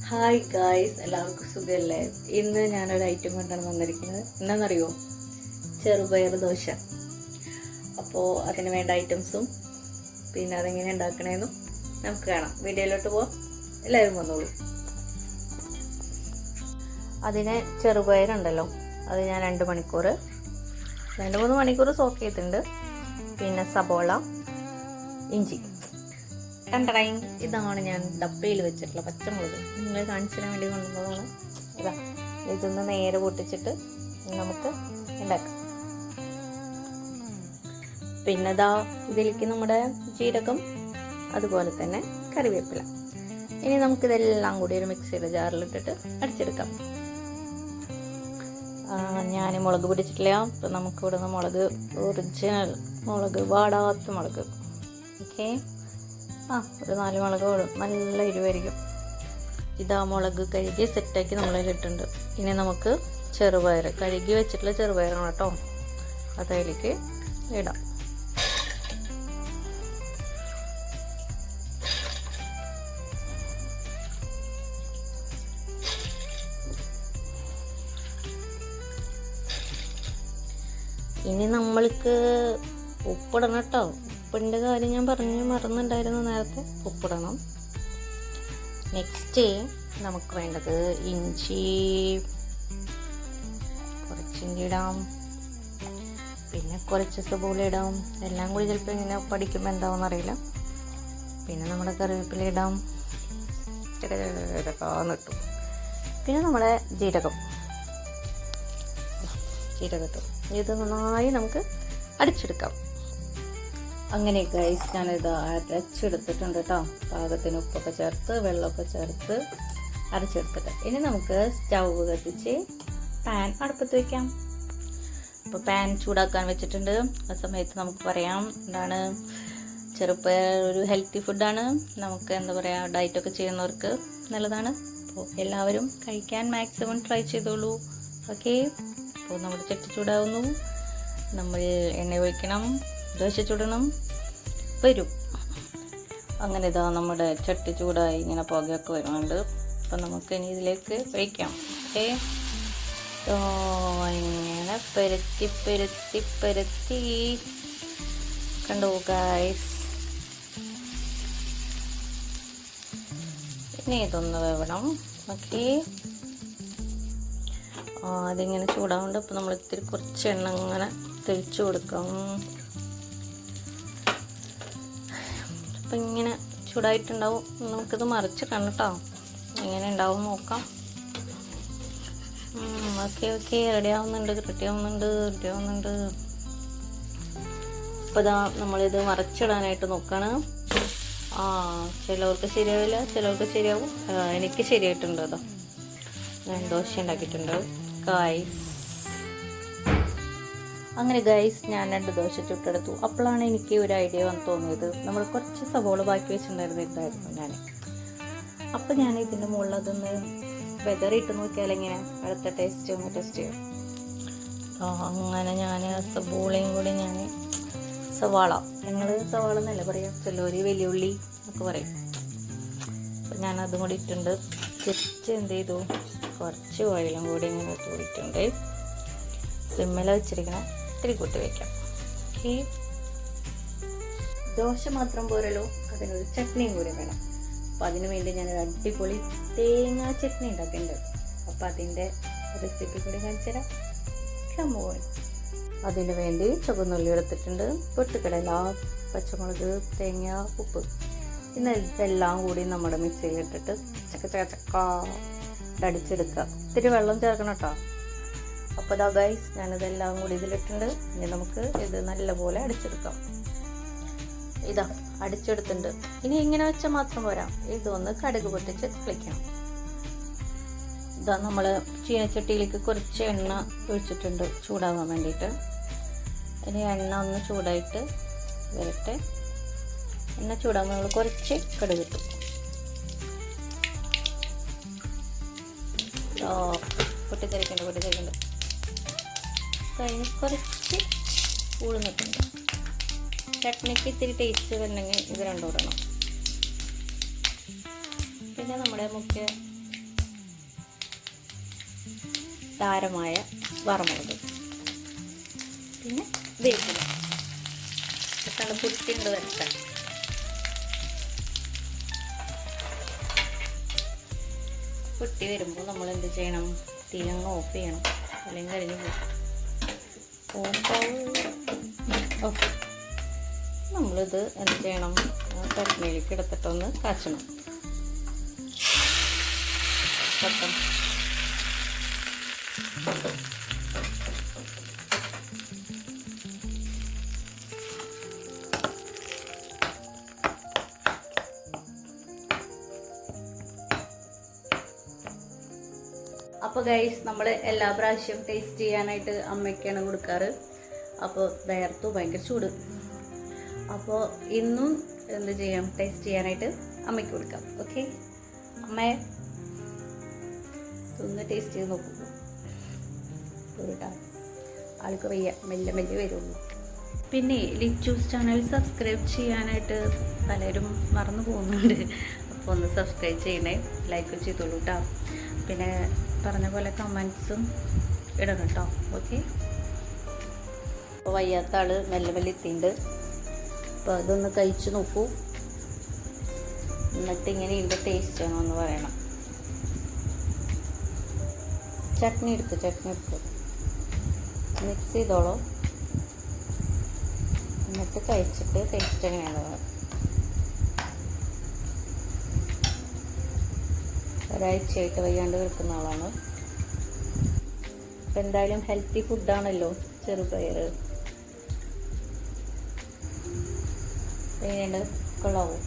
Hi guys, എല്ലാവർക്കും സുഖമല്ലേ? ഇന്ന് ഞാനൊരു ഐറ്റം കൊണ്ടാണ് വന്നിരിക്കുന്നത്. എന്താണെന്നറിയോ? ചെറുപയർ ദോശ. അപ്പോൾ അതിന് വേണ്ട ഐറ്റംസും പിന്നെ അതെങ്ങനെ ഉണ്ടാക്കണേന്നും നമുക്ക് കാണാം. വീഡിയോയിലോട്ട് പോവാം. എല്ലാവരും വന്നോളൂ. അതിന് ചെറുപയറുണ്ടല്ലോ, അത് ഞാൻ 2-3 മണിക്കൂർ സോക്ക് ചെയ്തിട്ടുണ്ട്. പിന്നെ സബോള, ഇഞ്ചി. ഇതാണ് ഞാൻ ഡപ്പയിൽ വെച്ചിട്ടുള്ള പച്ചമുളക്. നിങ്ങളെ കാണിച്ചു തരാൻ വേണ്ടി കൊണ്ടുപോകുന്ന ഇതാ. ഇതൊന്ന് നേരെ പൊട്ടിച്ചിട്ട് നമുക്ക് ഉണ്ടാക്കാം. പിന്നെ ഇതാ ഇതിലേക്ക് നമ്മുടെ ജീരകം, അതുപോലെ തന്നെ കറിവേപ്പില. ഇനി നമുക്കിതെല്ലാം കൂടി ഒരു മിക്സിയുടെ ജാറിലിട്ടിട്ട് അടിച്ചെടുക്കാം. ഞാൻ മുളക് പിടിച്ചിട്ടില്ല. അപ്പം നമുക്കിവിടെ നിന്ന് മുളക്, ഒറിജിനൽ മുളക്, വാടാത്ത മുളക്. ഓക്കെ, ഒരു 4 മുളക് നല്ല എരിവായിരിക്കും. ഇതാ മുളക് കഴുകി സെറ്റാക്കി നമ്മളതിലിട്ടുണ്ട്. ഇനി നമുക്ക് ചെറുപയർ, കഴുകി വെച്ചിട്ടുള്ള ചെറുപയറാണ് കേട്ടോ, അതതിലേക്ക് ഇടാം. ഇനി നമ്മൾക്ക് ഉപ്പിടണം കേട്ടോ. ഉപ്പിൻ്റെ കാര്യം ഞാൻ മറന്നുണ്ടായിരുന്നു നേരത്തെ. ഉപ്പിടണം. നെക്സ്റ്റ് നമുക്ക് വേണ്ടത് ഇഞ്ചി, കുറച്ച് ഇഞ്ചി ഇടാം, പിന്നെ കുറച്ച് സബോള ഇടാം. എല്ലാം കൂടി ചിലപ്പോൾ ഇങ്ങനെ പഠിക്കുമ്പോൾ എന്താവും അറിയില്ല. പിന്നെ നമ്മുടെ കറിവേപ്പില ഇടാം, ഇട്ടു. പിന്നെ നമ്മുടെ ജീരകം ഇട്ടു. ഇത് നന്നായി നമുക്ക് അടിച്ചെടുക്കാം. അങ്ങനെ ഗൈസ്, ഞാനിത് അരച്ചെടുത്തിട്ടുണ്ട് കേട്ടോ. പാകത്തിന് ഉപ്പൊക്കെ ചേർത്ത് വെള്ളമൊക്കെ ചേർത്ത് അരച്ചെടുത്തിട്ട് ഇനി നമുക്ക് സ്റ്റൗവ് കത്തിച്ച് പാൻ അടുപ്പത്ത് വയ്ക്കാം. അപ്പോൾ പാൻ ചൂടാക്കാൻ വെച്ചിട്ടുണ്ട്. ആ സമയത്ത് നമുക്ക് പറയാം, എന്താണ്, ചെറുപ്പയർ ഒരു ഹെൽത്തി ഫുഡാണ്. നമുക്ക് എന്താ പറയുക, ഡയറ്റൊക്കെ ചെയ്യുന്നവർക്ക് നല്ലതാണ്. അപ്പോൾ എല്ലാവരും കഴിക്കാൻ മാക്സിമം ട്രൈ ചെയ്തോളൂ. ഓക്കെ, അപ്പോൾ നമ്മുടെ ചട്ടി ചൂടാവുന്നു. നമ്മൾ എണ്ണ ഒഴിക്കണം, ദോശ ചുടണം, വരും. അങ്ങനെ ഇതാ നമ്മുടെ ചട്ടി ചൂടായി ഇങ്ങനെ പുകയൊക്കെ വരുന്നുണ്ട്. അപ്പം നമുക്ക് ഇനി ഇതിലേക്ക് ഒഴിക്കാം. ഓക്കെ, ഇങ്ങനെ പരത്തി കണ്ടു ഗൈസ്. ഇനി ഇതൊന്ന് വേവണം. ഓക്കെ, അതിങ്ങനെ ചൂടാവുന്നുണ്ട്. അപ്പം നമ്മൾ ഇത്തിരി കുറച്ച് എണ്ണ ഇങ്ങനെ തെളിച്ചു കൊടുക്കാം. അപ്പം ഇങ്ങനെ ചൂടായിട്ടുണ്ടാവും. നമുക്കിത് മറിച്ചിടണം കേട്ടോ. എങ്ങനെ ഉണ്ടാവും നോക്കാം. ഓക്കെ, റെഡി ആവുന്നുണ്ട്. അപ്പോൾ ഇതാ നമ്മളിത് മറിച്ചിടാനായിട്ട് നോക്കുകയാണ്. ചിലവർക്ക് ശരിയാവില്ല, ചിലവർക്ക് ശരിയാവും. എനിക്ക് ശരിയായിട്ടുണ്ട്. അതാ ഞാൻ ദോശ ഉണ്ടാക്കിയിട്ടുണ്ട് ഗൈസ്. അങ്ങനെ ഗൈസ്, ഞാൻ 2 ദോശ ചുട്ടെടുത്തു. അപ്പോഴാണ് എനിക്ക് ഒരു ഐഡിയ വന്ന് തോന്നിയത്. നമ്മൾ കുറച്ച് സവോള ബാക്കി വെച്ചിട്ടുണ്ടായിരുന്നു ഞാൻ. അപ്പം ഞാൻ ഇതിൻ്റെ മുകളിൽ അതൊന്ന് വെതറിയിട്ട് നോക്കിയാൽ എങ്ങനെ അടുത്ത ടെസ്റ്റ് ചെയ്യും. അങ്ങനെ ഞാൻ സവോളയും കൂടി സവാള, ഞങ്ങൾ സവാള എന്നല്ല പറയാം, ചിലവർ വലിയുള്ളി എന്നൊക്കെ പറയും. അപ്പം ഞാൻ അതും കൂടി ഇട്ടുണ്ട്. ജസ്റ്റ് എന്ത് ചെയ്തു, കുറച്ച് ഓയിലും കൂടി ഇങ്ങനെ തൂടിയിട്ടുണ്ട്. സിമ്മിൽ വെച്ചിരിക്കണം, ഇത്തിരി കൂട്ടി വയ്ക്കാം. ഓക്കെ, ദോശ മാത്രം പോരല്ലോ, അതിനൊരു ചട്നിയും കൂടി വേണം. അപ്പം അതിനു വേണ്ടി ഞാനൊരു അടിപൊളി തേങ്ങാ ചട്നി ഉണ്ടാക്കുന്നുണ്ട്. അപ്പം അതിൻ്റെ റെസിപ്പി കൂടി കാണിച്ചു തരാം. കമോൺ. അതിന് വേണ്ടി ചുവന്നുള്ളി എടുത്തിട്ടുണ്ട്, പൊട്ടുകടല, പച്ചമുളക്, തേങ്ങ, ഉപ്പ്. ഇന്ന് ഇതെല്ലാം കൂടി നമ്മുടെ മിക്സിയിലിട്ടിട്ട് ചക്ക അടിച്ചെടുക്കുക. ഇത്തിരി വെള്ളം ചേർക്കണം കേട്ടോ. അപ്പോൾ ഇതാ ഗൈസ്, ഞാനിതെല്ലാം കൂടി ഇതിലിട്ടുണ്ട്. ഇനി നമുക്ക് ഇത് നല്ലപോലെ അടിച്ചെടുക്കാം. ഇതാ അടിച്ചെടുത്തിട്ടുണ്ട്. ഇനി ഇങ്ങനെ വെച്ചാൽ മാത്രം പോരാ, ഇതൊന്ന് കടുക് പൊട്ടിച്ച് കളിക്കണം. ഇതാ നമ്മൾ ചീനച്ചട്ടിയിലേക്ക് കുറച്ച് എണ്ണ ഒഴിച്ചിട്ടുണ്ട് ചൂടാവാൻ വേണ്ടിയിട്ട്. ഇനി എണ്ണ ഒന്ന് ചൂടായിട്ട് വരട്ടെ. എണ്ണ ചൂടാകുമ്പോൾ നമ്മൾ കുറച്ച് കടുക് ഇട്ടു. പൊട്ടിത്തെറിക്കുന്നുണ്ട്. അതിന് കുറച്ച് ഉഴുന്നിട്ടുണ്ട്. ചട്നിക്ക് ഇത്തിരി ടേസ്റ്റ് വരണമെങ്കിൽ ഇത് രണ്ടും ഇടണം. പിന്നെ നമ്മുടെ മുഖ്യ താരമായ വറമുളക്, പിന്നെ വേപ്പില. പുട്ടിണ്ട് വരട്ടെ. പൊട്ടി വരുമ്പോൾ നമ്മൾ എന്ത് ചെയ്യണം? തീ അങ്ങ് ഓഫ് ചെയ്യണം, അല്ലെങ്കിൽ കഴിഞ്ഞ് ഓഫ്. നമ്മളിത് എന്ത് ചെയ്യണം? ചട്നിയിലേക്ക് എടുത്തിട്ടൊന്ന് കാച്ചണം. അപ്പോൾ ഗൈസ്, നമ്മൾ എല്ലാ പ്രാവശ്യം ടേസ്റ്റ് ചെയ്യാനായിട്ട് അമ്മയ്ക്കാണ് കൊടുക്കാറ്. അപ്പോൾ വേർത്തു ഭയങ്കര ചൂട്. അപ്പോൾ ഇന്നും എന്ത് ചെയ്യാം? ടേസ്റ്റ് ചെയ്യാനായിട്ട് അമ്മയ്ക്ക് കൊടുക്കാം. ഓക്കെ അമ്മേ, ഒന്ന് ടേസ്റ്റ് ചെയ്ത് നോക്കൂ കേട്ടോ. ആൾക്ക് വയ്യ, മെല്ലെ മെല്ലെ വരുള്ളൂ. പിന്നെ ലിച്ചൂസ് ചാനൽ സബ്സ്ക്രൈബ് ചെയ്യാനായിട്ട് പലരും മറന്നു പോകുന്നുണ്ട്. അപ്പോൾ ഒന്ന് സബ്സ്ക്രൈബ് ചെയ്യണേ, ലൈക്ക് ചെയ്തോളൂ കേട്ടോ. പിന്നെ പറഞ്ഞ പോലെ കമൻസും ഇടണം കേട്ടോ. ഓക്കെ. അപ്പോൾ വയ്യാത്ത ആൾ മെല്ലെ മെല്ലെ എത്തിയിട്ടുണ്ട്. അപ്പോൾ അതൊന്ന് കഴിച്ച് നോക്കൂ, എന്നിട്ട് ഇങ്ങനെ ഇതിൻ്റെ ടേസ്റ്റ് ആണോ എന്ന് പറയണം. ചട്നി എടുത്ത് മിക്സ് ചെയ്തോളൂ, എന്നിട്ട് കഴിച്ചിട്ട് ടേസ്റ്റ് എങ്ങനെയാണെന്ന് പറയാം. ഒരാഴ്ചയായിട്ട് വയ്യാണ്ട് കിടക്കുന്ന ആളാണ്. അപ്പം എന്തായാലും ഹെൽത്തി ഫുഡാണല്ലോ ചെറുപയർ. എങ്ങനെയുണ്ട്? കൊള്ളാവും.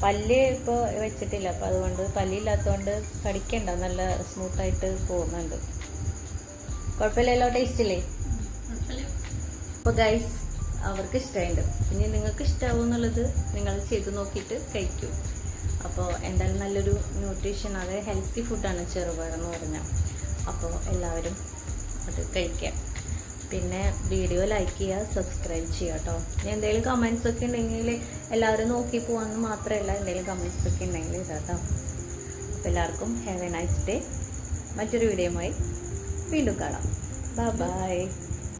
പല്ല് ഇപ്പോൾ വെച്ചിട്ടില്ല, അപ്പോൾ അതുകൊണ്ട് പല്ലില്ലാത്തതുകൊണ്ട് കടിക്കണ്ട, നല്ല സ്മൂത്തായിട്ട് പോകുന്നുണ്ട്. കുഴപ്പമില്ലല്ലോ? ടേസ്റ്റ് ഇല്ലേ? അപ്പോൾ ഗൈസ്, അവർക്ക് ഇഷ്ടമായിട്ടുണ്ട്. ഇനി നിങ്ങൾക്ക് ഇഷ്ടമാവും എന്നുള്ളത് നിങ്ങൾ ചെയ്ത് നോക്കിയിട്ട് കഴിക്കൂ. അപ്പോൾ എന്തായാലും നല്ലൊരു ന്യൂട്രീഷൻ, അത് ഹെൽത്തി ഫുഡാണ് ചെറുപയർ എന്ന് പറഞ്ഞാൽ. അപ്പോൾ എല്ലാവരും അത് കഴിക്കാം. പിന്നെ വീഡിയോ ലൈക്ക് ചെയ്യുക, സബ്സ്ക്രൈബ് ചെയ്യുക കേട്ടോ. ഇനി എന്തെങ്കിലും കമൻസ് ഒക്കെ ഉണ്ടെങ്കിൽ എല്ലാവരും നോക്കി പോകാമെന്ന് മാത്രമല്ല, എന്തെങ്കിലും കമൻസ് ഒക്കെ ഉണ്ടെങ്കിൽ ഇതാട്ടോ. അപ്പോൾ എല്ലാവർക്കും ഹാവ് എ നൈസ് ഡേ. മറ്റൊരു വീഡിയോയുമായി വീണ്ടും കാണാം. Bye bye.